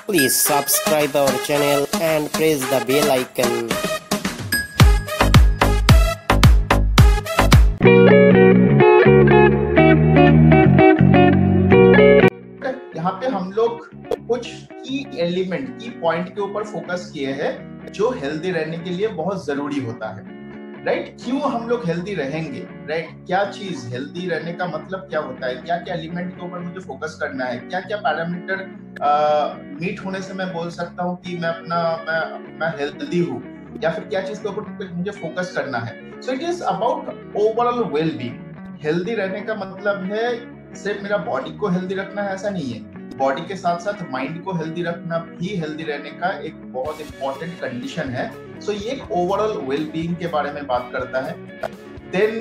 Please subscribe our channel and press the bell icon. यहाँ पे हम लोग कुछ की एलिमेंट की पॉइंट के ऊपर फोकस किए हैं जो हेल्दी रहने के लिए बहुत जरूरी होता है, राइट? क्यों हम लोग हेल्दी रहेंगे, राइट? क्या चीज हेल्दी रहने का मतलब क्या होता है, क्या क्या एलिमेंट के ऊपर मुझे फोकस करना है, क्या क्या पैरामीटर मीट होने से मैं बोल सकता हूँ कि मैं हेल्दी हूँ, या फिर क्या चीज के ऊपर मुझे फोकस करना है। So it is about overall well being. Healthy रहने का मतलब है सिर्फ मेरा बॉडी को हेल्दी रखना है, ऐसा नहीं है। बॉडी के साथ साथ माइंड को हेल्दी रखना भी हेल्दी रहने का एक बहुत इंपॉर्टेंट कंडीशन है। सो ये एक ओवरऑल वेल बीइंग के बारे में बात करता है। देन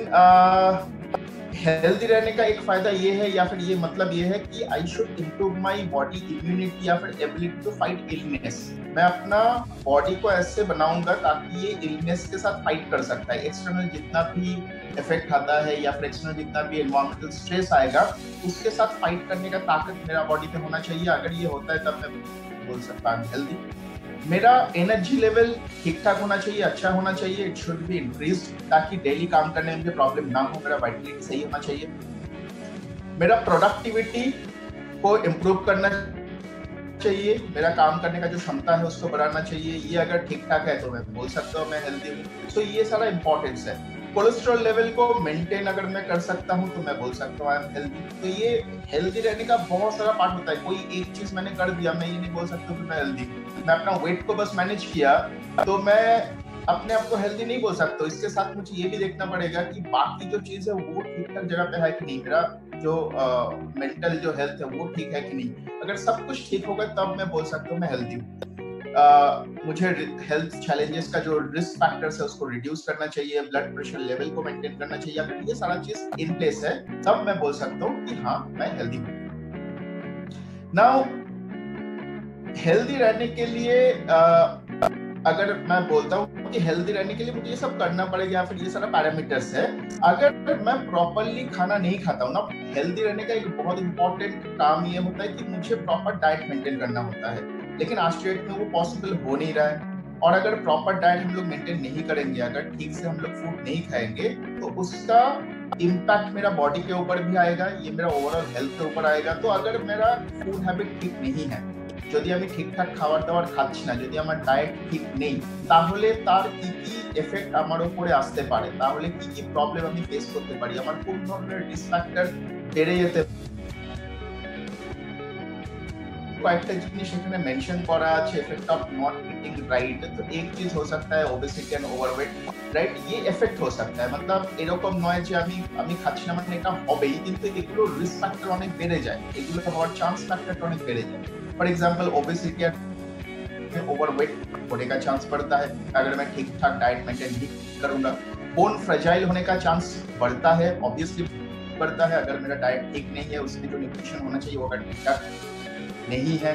हेल्दी रहने का एक फायदा ये है, या फिर ये मतलब ये है कि I should improve my body immunity या फिर एबिलिटी टू फाइट इलनेस। मैं अपना बॉडी को ऐसे बनाऊंगा ताकि ये इलनेस के साथ फाइट कर सकता है। एक्सटर्नल जितना भी इफेक्ट आता है या फिर एक्सटर्नल जितना भी एनवायरमेंटल स्ट्रेस आएगा, उसके साथ फाइट करने का ताकत मेरा बॉडी पे होना चाहिए। अगर ये होता है तब मैं बोल सकता हूँ हेल्दी। मेरा एनर्जी लेवल ठीक ठाक होना चाहिए, अच्छा होना चाहिए। इट शुड बी इंक्रीज्ड ताकि डेली काम करने में मुझे प्रॉब्लम ना हो। मेरा वाइटलिटी सही होना चाहिए। मेरा प्रोडक्टिविटी को इम्प्रूव करना चाहिए। मेरा काम करने का जो क्षमता है उसको बढ़ाना चाहिए। ये अगर ठीक ठाक है तो मैं बोल सकता हूँ मैं हेल्दी हूँ। सो ये सारा इंपॉर्टेंस है। कोलेस्ट्रॉल लेवल को मेंटेन अगर मैं कर सकता हूँ तो मैं बोल सकता हूँ आई एम हेल्दी। तो ये हेल्दी रहने का बहुत सारा पार्ट होता है। कोई एक चीज मैंने कर दिया, मैं ये नहीं बोल सकता कि मैं हेल्दी हूँ। मैं अपना वेट को बस मैनेज किया तो मैं अपने आप को हेल्दी नहीं बोल सकता। इसके साथ मुझे ये भी देखना पड़ेगा कि बाकी जो चीज है वो ठीक ठाक जगह पे है कि नहीं। मेरा जो मेंटल जो हेल्थ है वो ठीक है कि नहीं। अगर सब कुछ ठीक होगा तब मैं बोल सकता हूँ मैं हेल्दी हूँ। मुझे हेल्थ चैलेंजेस का जो रिस्क फैक्टर्स है उसको रिड्यूस करना चाहिए, ब्लड प्रेशर लेवल को मेंटेन करना चाहिए। अगर ये सारा चीज इन प्लेस है तब मैं बोल सकता हूँ कि हाँ मैं हेल्दी हूँ। नाउ हेल्दी रहने के लिए अगर मैं बोलता हूँ कि हेल्दी रहने के लिए मुझे ये सब करना पड़ेगा या फिर ये सारा पैरामीटर्स है। अगर मैं प्रॉपरली खाना नहीं खाता हूँ ना, हेल्दी रहने का एक बहुत इंपॉर्टेंट काम ये होता है कि मुझे प्रॉपर डाइट मेंटेन करना होता है। लेकिन आज के डेट में वो पॉसिबल हो नहीं रहा है। और अगर प्रॉपर डाइट हम लोग मेंटेन नहीं करेंगे, अगर ठीक से हम लोग फूड नहीं खाएंगे, तो उसका इम्पैक्ट मेरा बॉडी के ऊपर भी आएगा, ये मेरा ओवरऑल हेल्थ के ऊपर आएगा। तो अगर मेरा फूड हैबिट ठीक नहीं है, যদি আমি ঠিকঠাক খাবার দাবার খাচ্ছি না, যদি আমার ডায়েট ঠিক নেই, তাহলে তার কি কি এফেক্ট আমার উপরে আসতে পারে, তাহলে কি কি প্রবলেম আমি ফেস করতে পারি, আমার কোন ধরনের রিস্ক ফ্যাক্টর বেড়ে যেতে কয়েকটা জিনিস এখানে মেনশন করা আছে। Effect of not eating right. तो एक चीज हो सकता है ओबेसिटी एंड ओवरवेट, রাইট? ये এফেক্ট हो सकता है। मतलब এরকম নয় যে আমি খাচ্ছি না মানে এটা হবেই, কিন্তু এগুলো রিস্ক ফ্যাক্টর অনেক বেড়ে যায়, এগুলো হওয়ার চান্স ফ্যাক্টর অনেক বেড়ে যায়। फॉर एग्जाम्पल ओबेसिटी या ओवरवेट होने का चांस बढ़ता है अगर मैं ठीक ठाक डाइट मेंटेन नहीं करूंगा। बोन फ्रेजाइल होने का चांस बढ़ता है, ऑब्वियसली बढ़ता है अगर मेरा डाइट ठीक नहीं है, उसमें जो न्यूट्रिशन होना चाहिए वो अगर ठीक ठाक नहीं है।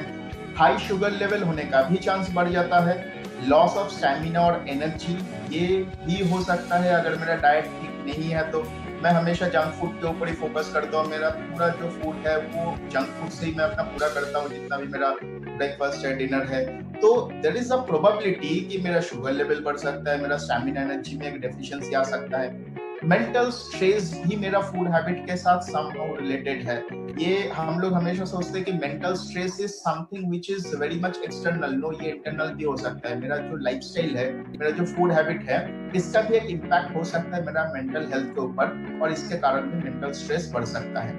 हाई शुगर लेवल होने का भी चांस बढ़ जाता है। लॉस ऑफ स्टैमिना और एनर्जी ये भी हो सकता है अगर मेरा डाइट ठीक नहीं है। तो मैं हमेशा जंक फूड के ऊपर ही फोकस करता हूँ। मेरा पूरा जो फूड है वो जंक फूड से ही मैं अपना पूरा करता हूँ, जितना भी मेरा ब्रेकफास्ट है डिनर है। तो देयर इज अ प्रोबेबिलिटी कि मेरा शुगर लेवल बढ़ सकता है, मेरा स्टैमिना एनर्जी में एक डेफिशिएंसी आ सकता है। मेंटल स्ट्रेस भी मेरा फूड हैबिट के साथ समहाउ रिलेटेड है। ये हम लोग हमेशा सोचते हैं कि mental stress is something which is very much external. No, ये इंटरनल भी हो सकता है। मेरा जो लाइफस्टाइल है, मेरा जो फूड हैबिट है, इसका भी एक इम्पैक्ट हो सकता है मेरा मेंटल हेल्थ के ऊपर, और इसके कारण भी मेंटल स्ट्रेस बढ़ सकता है।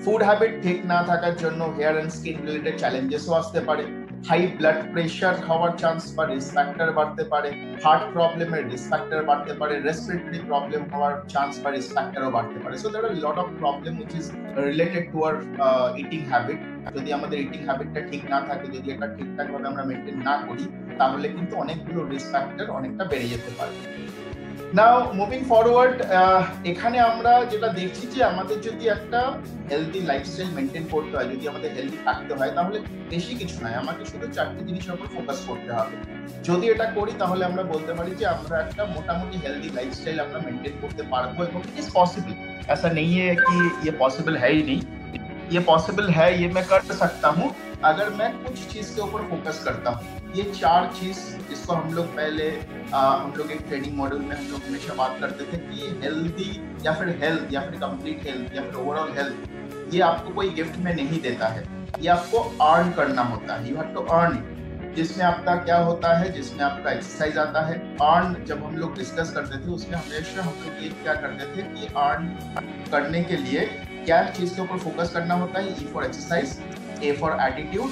ফুড হ্যাবিট ঠিক না থাকার জন্য হেয়ার এন্ড স্কিন রিলেটেড চ্যালেঞ্জেসও আসতে পারে। হাই ব্লাড প্রেশার হওয়ার চান্স বা রিস্ক ফ্যাক্টর বাড়তে পারে। হার্ট প্রবলেমের রিস্ক ফ্যাক্টর বাড়তে পারে। রেসপিরেটরি প্রবলেম হওয়ার চান্স বা রিস্ক ফ্যাক্টরও বাড়তে পারে। So there are lot of problem which is related to our eating habit. যদি আমাদের ইটিং হ্যাবিটটা ঠিক না থাকে, যদি এটা ঠিকঠাক ভাবে আমরা মেইনটেইন না করি, তাহলে কিন্তু অনেকগুলো রিস্ক ফ্যাক্টর অনেকটা বেড়ে যেতে পারে। নাও মুভিং ফরওয়ার্ড, এখানে আমরা যেটা দেখছি যে আমাদের যদি একটা হেলদি লাইফস্টাইল মেনটেন করতে হয়, যদি আমাদের হেলদি থাকতে হয়, তাহলে বেশি কিছু নয়, আমাকে শুধু চারটি জিনিসের উপর ফোকাস করতে হবে। যদি এটা করি তাহলে আমরা বলতে পারি যে আমরা একটা মোটামুটি हेल्दी लाइफस्टाइल अपना मेंटेन करते पारबो এবং इट इज पॉसिबल। ऐसा नहीं है कि ये पॉसिबल है ही नहीं, ये पॉसिबल है, ये मैं कर सकता हूँ अगर मैं कुछ चीज के ऊपर फोकस करता हूँ। ये 4 चीज जिसको हम लोग पहले हम लोग एक ट्रेनिंग मॉड्यूल में हम लोग हमेशा बात करते थे कि हेल्दी या फिर हेल्थ या फिर कंप्लीट हेल्थ या फिर ओवरऑल हेल्थ, ये आपको कोई गिफ्ट में नहीं देता है, ये आपको अर्न करना होता है। You have to earn it. जिसमें आपका क्या होता है, जिसमें आपका एक्सरसाइज आता है। अर्न जब हम लोग डिस्कस करते थे उसमें हमेशा हम लोग ये क्या करते थे कि अर्न करने के लिए क्या चीज के ऊपर फोकस करना होता है। E for exercise, A for attitude,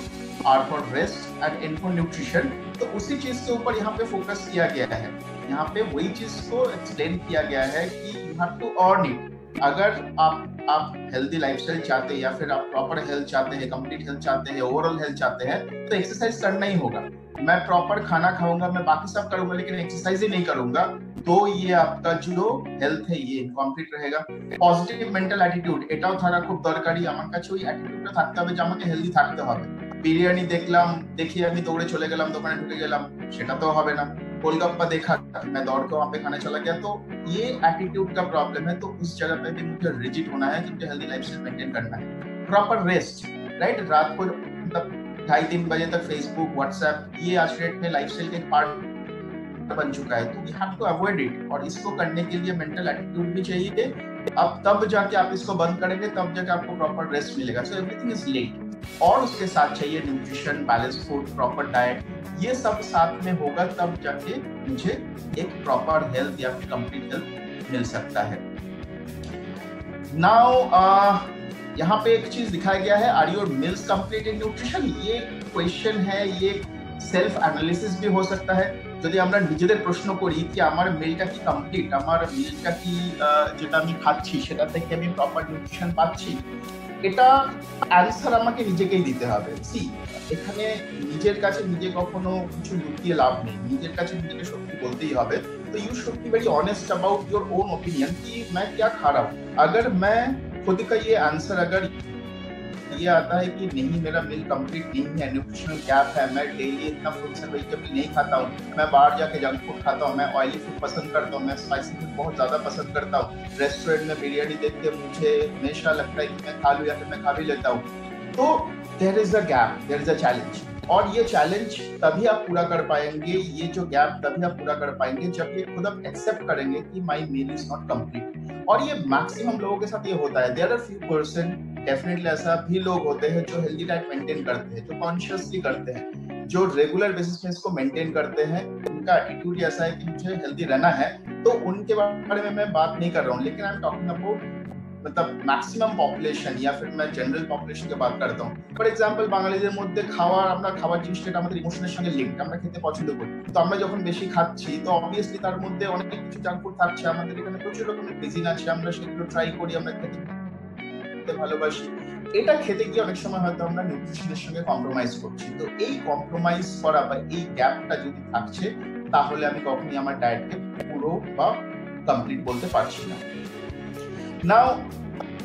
R for rest and N for nutrition. तो उसी चीज के ऊपर यहाँ पे फोकस किया गया है। यहाँ पे वही चीज को एक्सप्लेन किया गया है कि you have to earn it. अगर आप हेल्दी लाइफस्टाइल चाहते हैं या फिर आप प्रॉपर हेल्थ चाहते हैं, कंप्लीट हेल्थ चाहते हैं, ओवरऑल हेल्थ चाहते हैं, तो एक्सरसाइज करना ही होगा। मैं प्रॉपर खाना खाऊंगा, मैं बाकी सब करूंगा लेकिन एक्सरसाइज ही नहीं करूंगा, तो ये आपका जो हेल्थ है ये इनकम्प्लीट रहेगा। पॉजिटिव মেন্টাল অ্যাটিটিউড, এটাও থাকা খুব দরকারি। আমার কাছে ওই অ্যাটিটিউডটা থাকতে হবে যে আমাকে হেলদি থাকতে হবে। বিরিয়ানি দেখলাম, দেখি আমি দৌড়ে চলে গেলাম, দোকানে ঢুকে গেলাম, সেটা তো হবে না। गोलगप्पा देखा, मैं दौड़ के वहां पे खाने चला गया, तो ये एटीट्यूड का प्रॉब्लम है। तो उस जगह पे भी मुझे रिजिड होना है कि मुझे हेल्दी लाइफस्टाइल मेंटेन करना है। Proper rest, right. रात को मतलब 2:30-3 बजे तक फेसबुक, व्हाट्सएप, ये आज डेट में लाइफस्टाइल का एक पार्ट बन चुका है, तो we have to avoid it. और इसको करने के लिए मेंटल एटीट्यूड भी चाहिए। अब तब जाके आप इसको बंद करेंगे, तब जाके आपको प्रॉपर रेस्ट मिलेगा। So everything is linked. और उसके साथ चाहिए nutrition, balance food, proper diet, ये सब साथ में होगा तब जाके मुझे एक प्रॉपर हेल्थ या फिर कंप्लीट हेल्थ मिल सकता है। नाउ यहाँ पे एक चीज दिखाया गया है, are your meals complete in nutrition. ये क्वेश्चन है, ये सेल्फ एनालिसिस भी हो सकता है। যদি আমরা নিজেদের প্রশ্ন করি কি আমার মিলটা কি কমপ্লিট, আমার মিলটা কি যেটা আমি খাচ্ছি সেটা থেকে আমি প্রপার নিউট্রিশন পাচ্ছি, এটা অ্যানসার আমাকে নিজেকেই দিতে হবে। সি, এখানে নিজের কাছে নিজে কখনো কিছু লুকিয়ে লাভ নেই, নিজের কাছে নিজেকে সত্যি বলতেই হবে। तो you should be very honest about your own opinion कि मैं क्या खा रहा हूँ। अगर मैं खुद का ये आंसर अगर ये आता है कि नहीं मेरा मील कंप्लीट नहीं है, न्यूट्रिशनल गैप है, मैं डेली इतना फ्रूट्स एंड वेजिटेबल नहीं खाता हूँ, मैं बाहर जाके जंक फूड खाता हूँ, मैं ऑयली फूड पसंद करता हूँ, मैं स्पाइसी फूड बहुत ज्यादा पसंद करता हूँ, रेस्टोरेंट में बिरयानी देख के मुझे हमेशा लगता है कि मैं खा लूँ या फिर मैं खा भी लेता हूँ, तो there is a gap, there is a challenge. और ये चैलेंज तभी आप पूरा कर पाएंगे, ये जो गैप तभी आप पूरा कर पाएंगे जब ये खुद आप एक्सेप्ट करेंगे कि my meal is not complete. और ये मैक्सिमम लोगों के साथ ये होता है। There are few person, definitely ऐसा भी लोग होते हैं जो हेल्दी डाइट मेंटेन करते हैं, जो कॉन्शियसली करते हैं, जो रेगुलर बेसिस में इसको मेंटेन करते हैं। उनका एटीट्यूड ऐसा है कि मुझे हेल्दी रहना है, तो उनके बारे में मैं बात नहीं कर रहा हूँ, लेकिन आई एम टॉकिंग अबाउट मतलब मैक्सिमाम पॉपुलेशन या फिर मैं जनरल पॉपुलेशन की बात करता हूँ। फॉर एग्जांपल বাঙালিদের মধ্যে খাবার জিনিসটা আমাদের ইমোশনের সঙ্গে লিঙ্কড, আমরা খেতে পছন্দ করি। তো আমরা যখন বেশি খাচ্ছি তো অবভিয়াসলি তার মধ্যে অনেক কিছু জাঙ্ক ফুড থাকছে, আমাদের এখানে প্রচুর রকমের কুইজিন আছে, আমরা সেগুলো ট্রাই করি, আমরা খেতে ভালোবাসি। এটা খেতে গিয়ে অনেক সময় হয়তো আমরা নিউট্রিশনের সঙ্গে কম্প্রোমাইজ করছি। তো এই কম্প্রোমাইজ করা বা এই গ্যাপটা যদি থাকছে তাহলে আমি কখনোই আমার ডায়েটকে পুরো বা কমপ্লিট বলতে পারছি না। নাও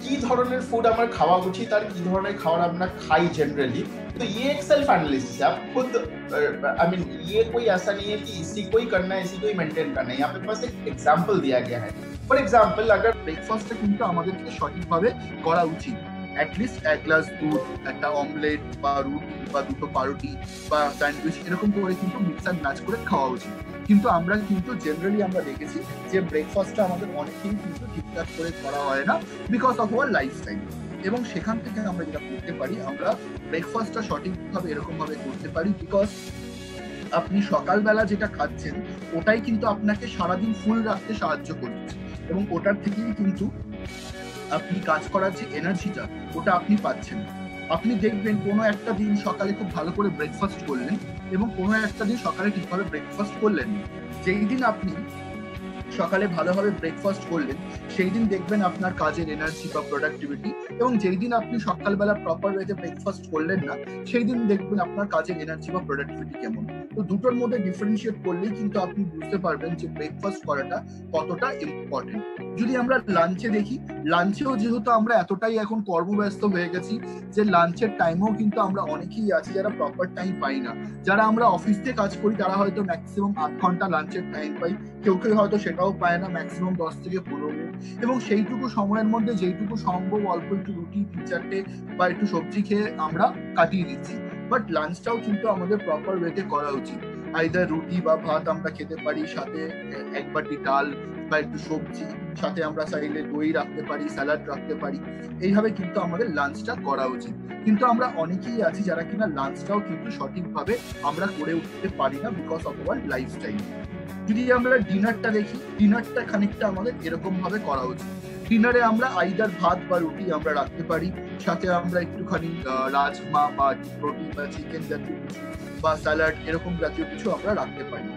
কি ধরনের ফুড আমার খাওয়া উচিত আর কি ধরনের খাবার আমরা খাই जनरली, तो ये एक सेल्फ एनालिसिस है। आप खुद आई मीन ये कोई ऐसा नहीं है कि इसी को ही करना है, इसी को ही मेंटेन करना है। यहाँ पे बस एक एग्जांपल दिया गया है। फॉर एग्जांपल अगर ব্রেকফাস্টটা কিন্তু আমাদেরকে সঠিকভাবে করা উচিত। অ্যাটলিস্ট 1 গ্লাস দুধ, একটা অমলেট বা রুটি বা দুটো পাউরুটি বা স্যান্ডউইচ এরকম করে কিন্তু মিক্স অ্যান্ড ম্যাচ করে খাওয়া উচিত। কিন্তু আমরা কিন্তু জেনারেলি আমরা দেখেছি যে ব্রেকফাস্টটা আমাদের অনেকেই কিন্তু ঠিকঠাক করে করা হয় না বিকজ অফ আওয়ার লাইফস্টাইল। এবং সেখান থেকে আমরা যেটা করতে পারি, আমরা ব্রেকফাস্টটা সঠিকভাবে এরকম ভাবে করতে পারি বিকজ আপনি সকালবেলা যেটা খাচ্ছেন ওটাই কিন্তু আপনাকে সারাদিন ফুল রাখতে সাহায্য করছে এবং ওটার থেকেই কিন্তু আপনি কাজ করার যে এনার্জিটা ওটা আপনি পাচ্ছেন। আপনি দেখবেন কোনো একটা দিন সকালে খুব ভালো করে ব্রেকফাস্ট করলেন এবং কোনো একটা দিন সকালে ঠিকভাবে ব্রেকফাস্ট করলেন। যেই দিন আপনি সকালে ভালোভাবে ব্রেকফাস্ট করলেন সেই দিন দেখবেন আপনার কাজের এনার্জি বা প্রোডাক্টিভিটি, এবং যেই দিন আপনি সকালবেলা প্রপার ওয়েতে ব্রেকফাস্ট করলেন না সেই দিন দেখবেন আপনার কাজের এনার্জি বা প্রোডাক্টিভিটি কেমন। তো দুটোর মধ্যে ডিফারেন্সিয়েট করলেই কিন্তু আপনি বুঝতে পারবেন যে ব্রেকফাস্ট করাটা কতটা ইম্পর্টেন্ট। যদি আমরা লাঞ্চে দেখি, লাঞ্চেও যেহেতু আমরা এতটাই এখন কর্মব্যস্ত হয়ে গেছি যে লাঞ্চের টাইমেও কিন্তু আমরা অনেকেই আছি যারা প্রপার টাইম পাই না। যারা আমরা অফিস থেকে কাজ করি তারা হয়তো ম্যাক্সিমাম 8 ঘন্টা লাঞ্চের টাইম পাই, কেউ কেউ হয়তো সেটাও সময়টাও পায় না, ম্যাক্সিমাম 10 থেকে 15 মিনিট, এবং সেইটুকু সময়ের মধ্যে যেইটুকু সম্ভব অল্প একটু রুটি 3-4টে বা একটু সবজি খেয়ে আমরা কাটিয়ে দিচ্ছি। বাট লাঞ্চটাও কিন্তু আমাদের প্রপার ওয়েতে করা উচিত। আইদার রুটি বা ভাত আমরা খেতে পারি, সাথে এক বাটি ডাল বা একটু সবজি, সাথে আমরা চাইলে দই রাখতে পারি, স্যালাড রাখতে পারি। এইভাবে কিন্তু আমাদের লাঞ্চটা করা উচিত। কিন্তু আমরা অনেকেই আছি যারা কিনা লাঞ্চটাও কিন্তু সঠিকভাবে আমরা করে উঠতে পারি না বিকজ অফ আওয়ার লাইফস্টাইল। যদি আমরা ডিনারটা দেখি, ডিনারটা খানিকটা আমাদের এরকম ভাবে করা উচিত। ডিনারে আমরা আইদার ভাত বা রুটি আমরা রাখতে পারি, সাথে আমরা একটুখানি রাজমা বা প্রোটিন বা চিকেন জাতীয় কিছু বা স্যালাড এরকম জাতীয় কিছু আমরা রাখতে পারি।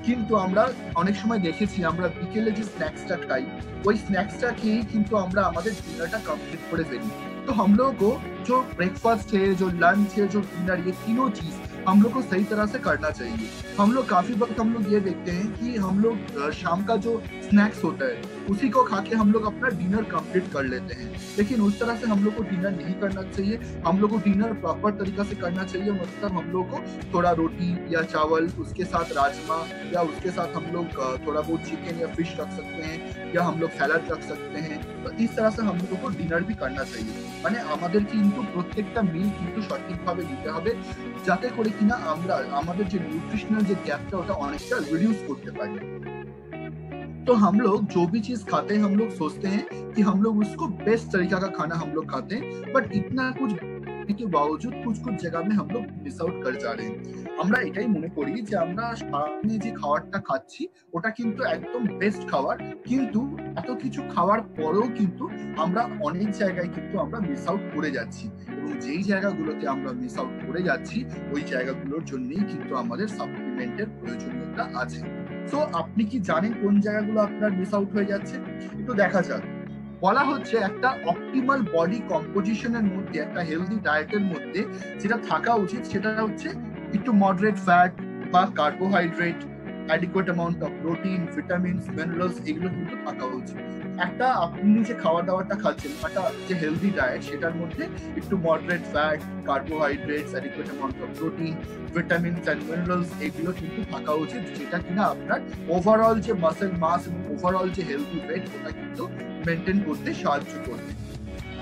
কিন্তু আমরা অনেক সময় দেখেছি আমরা বিকেলে যে স্ন্যাক্সটা খাই, ওই স্ন্যাক্সটা খেয়েই কিন্তু আমরা আমাদের ডিনারটা কমপ্লিট করে ফেলি। तो हम लोगों को जो ब्रेकफास्ट है, जो लंच है, जो डिनर, ये तीनों चीज हम लोग को सही तरह से करना चाहिए। हम लोग काफी वक्त हम लोग ये देखते हैं कि हम लोग शाम का जो स्नैक्स होता है उसी को खा के हम लोग अपना डिनर कंप्लीट कर लेते हैं, लेकिन उस तरह से हम लोग को डिनर नहीं करना चाहिए। हम लोग को डिनर प्रॉपर तरीका से करना चाहिए, मतलब हम लोग को थोड़ा रोटी या चावल, उसके साथ राजमा, या उसके साथ हम लोग थोड़ा बहुत चिकन या फिश रख सकते हैं, या हम लोग सैलाड रख सकते हैं। तो इस तरह से हम लोगों को डिनर भी करना चाहिए। মানে আমাদের কিন্তু প্রত্যেকটা মিল কিন্তু সঠিকভাবে নিতে হবে, যাতে করে কিনা আমরা আমাদের যে নিউট্রিশনাল যে গ্যাপটা ওটা অনেকটা রিডিউস করতে পারি। तो हम लोग जो भी चीज खाते हैं हम लोग सोचते हैं कि हम लोग उसको बेस्ट तरीका का खाना हम लोग खाते हैं, बट इतना कुछ के बावजूद कुछ कुछ जगह में हम लोग मिस आउट कर जा रहे हैं। আমরা এটাই মনে করি যে আমরা সারাদিনে যে খাবারটা খাচ্ছি ওটা কিন্তু একদম বেস্ট খাবার, কিন্তু এত কিছু খাওয়ার পরেও কিন্তু আমরা অনেক জায়গায় কিন্তু আমরা মিস আউট করে যাচ্ছি, এবং যেই জায়গাগুলোতে আমরা মিস আউট করে যাচ্ছি ওই জায়গাগুলোর জন্যই কিন্তু আমাদের সাপ্লিমেন্টের প্রয়োজনীয়তা আছে। তো আপনি কি জানেন কোন জায়গাগুলো আপনার মিস আউট হয়ে যাচ্ছে? একটু দেখা যাক। বলা হচ্ছে একটা অপটিমাল বডি কম্পোজিশনের মধ্যে, একটা হেলদি ডায়েটের মধ্যে যেটা থাকা উচিত সেটা হচ্ছে একটু মডারেট ফ্যাট বা carbohydrate, adequate amount of protein, vitamins, minerals, এগুলো কিন্তু থাকা উচিত। একটা আপনি যে খাওয়া দাওয়াটা খাচ্ছেন, একটা যে হেলদি ডায়েট, সেটার মধ্যে একটু moderate fat, carbohydrates, adequate amount of protein, vitamins and minerals এগুলো কিন্তু থাকা উচিত, যেটা কিনা আপনার ওভারঅল যে মাসেল মাস এবং ওভারঅল যে হেলদি ওয়েট ওটা কিন্তু মেনটেন করতে সাহায্য করবে।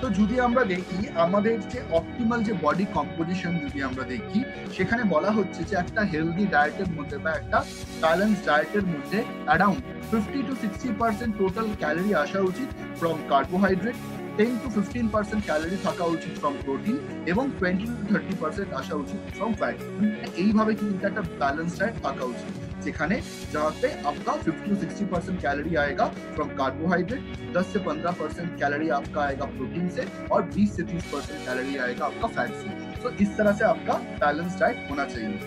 তো যদি আমরা দেখি আমাদের যে অপটিমাল যে বডি কম্পোজিশন যদি আমরা দেখি, সেখানে বলা হচ্ছে যে একটা হেলদি ডায়েটের মধ্যে বা একটা ব্যালেন্স ডায়েটের মধ্যে অ্যারাউন্ড 50 to 60% টোটাল ক্যালোরি আসা উচিত ফ্রম কার্বোহাইড্রেট, 10 to 15% ক্যালোরি থাকা উচিত ফ্রম প্রোটিন, এবং 20 to 30% আসা উচিত ফ্রম ফ্যাট। এইভাবে কিন্তু একটা ব্যালেন্স ডায়েট থাকা উচিত, যেখানে जहाँ पे आपका 50 to 60% कैलोरी आएगा फ्रॉम कार्बोहाइड्रेट, 10 से 15% कैलोरी आपका आएगा प्रोटीन से, और 20 से 30% कैलोरी आएगा आपका फैट से। तो इस तरह से आपका बैलेंस डाइट होना चाहिए।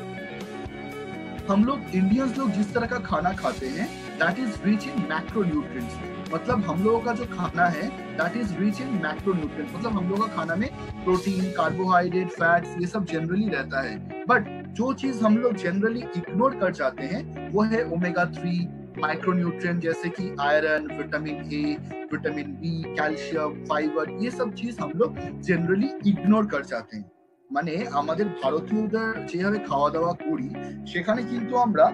हम लोग इंडियंस लोग जिस तरह का खाना खाते हैं that is rich in macronutrients, मतलब हम लोगों का जो खाना है that is rich in macronutrients, मतलब हम लोगों का खाना में प्रोटीन, कार्बोहाइड्रेट, फैट्स ये सब जनरली रहता है। बट जो चीज हम लोग जनरली इग्नोर कर जाते हैं वो है ओमेगा 3 माइक्रोन्यूट्रिएंट, जैसे कि iron, vitamin A, vitamin B, calcium, fibre, ये सब चीज हम लोग जनरली इग्नोर कर जाते हैं। মানে আমাদের ভারতীয়দের যেভাবে খাওয়া দাওয়া করি সেখানে কিন্তু আমরা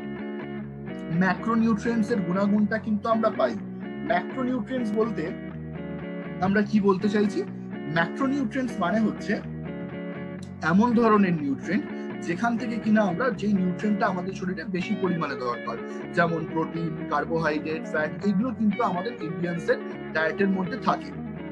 ম্যাক্রোনিউট্রিয়েন্টস এর গুণাগুণটা কিন্তু আমরা পাই। ম্যাক্রোনিউট্রিয়েন্টস বলতে আমরা কি বলতে চাইছি? ম্যাক্রোনিউট্রিয়েন্টস মানে হচ্ছে এমন ধরনের নিউট্রিয়েন্ট যেখান থেকে কিনা আমরা যে নিউট্রিয়েন্টটা আমাদের শরীরে বেশি পরিমাণে দরকার, যেমন প্রোটিন, কার্বোহাইড্রেট, ফ্যাট, এগুলো কিন্তু আমাদের ইন্ডিয়ানসের ডায়েটের মধ্যে থাকে।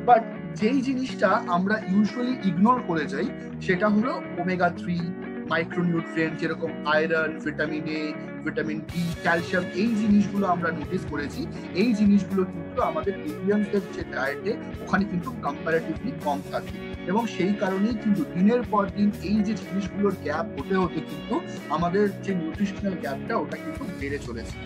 বাট যেই জিনিসটা আমরা ইউজুয়ালি ইগনোর করে যাই সেটা হলো ওমেগা 3 মাইক্রোনিউট্রিয়েন্ট, যেরকম iron, vitamin A, vitamin B, calcium, এই জিনিসগুলো আমরা নোটিস করেছি। এই জিনিসগুলো কিন্তু আমাদের ইন্ডিয়ানসদের যে ডায়েটে ওখানে কিন্তু কম্পারেটিভলি কম থাকে, এবং সেই কারণেই কিন্তু দিনের পর দিন এই যে জিনিসগুলোর গ্যাপ হতে হতে কিন্তু আমাদের যে নিউট্রিশনাল গ্যাপটা ওটা কিন্তু বেড়ে চলেছে।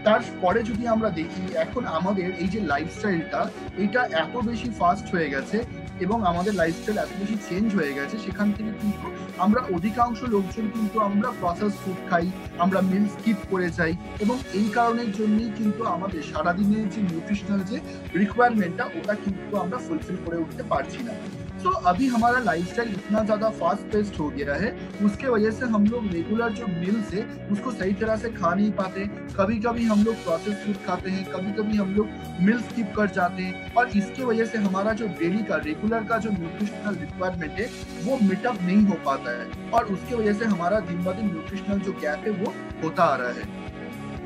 তারপরে যদি আমরা দেখি এখন আমাদের এই যে লাইফস্টাইলটা এটা এত বেশি ফাস্ট হয়ে গেছে এবং আমাদের লাইফস্টাইল এত বেশি চেঞ্জ হয়ে গেছে, সেখান থেকে কিন্তু আমরা অধিকাংশ লোকজন কিন্তু আমরা প্রসেস ফুড খাই, আমরা মিল স্কিপ করে যাই, এবং এই কারণের জন্যই কিন্তু আমাদের সারাদিনের যে নিউট্রিশনাল যে রিকোয়ারমেন্টটা ওটা কিন্তু আমরা ফুলফিল করে উঠতে পারছি না। तो अभी हमारा लाइफस्टाइल इतना ज्यादा फास्ट पेस्ड हो गया है, उसके वजह से हम लोग रेगुलर जो मील्स है उसको सही तरह से खा नहीं पाते। कभी कभी हम लोग प्रोसेस फूड खाते हैं, कभी कभी हम लोग मील स्किप कर जाते हैं, और इसके वजह से हमारा जो डेली का रेगुलर का जो न्यूट्रिशनल रिक्वायरमेंट है वो मीटअप नहीं हो पाता है, और उसके वजह से हमारा दिन ब दिन न्यूट्रिशनल जो गैप है वो होता आ रहा है।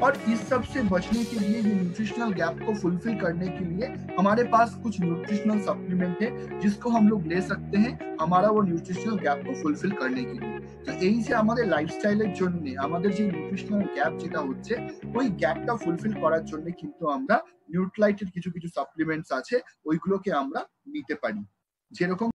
और इस सब से बचने के लिए, ये न्यूट्रिशनल गैप को फुलफिल करने के लिए हमारे पास कुछ न्यूट्रिशनल सप्लीमेंट है जिसको हम लोग ले सकते हैं हमारा वो न्यूट्रिशनल गैप को फुलफिल करने के लिए। তো এই যে আমাদের লাইফস্টাইলের জন্য আমাদের যে নিউট্রিশনাল গ্যাপ যেটা হচ্ছে ওই গ্যাপটা ফুলফিল করার জন্য কিন্তু আমরা নিউট্রালাইটের কিছু কিছু সাপ্লিমেন্টস আছে ওইগুলোকে আমরা নিতে পারি, যেরকম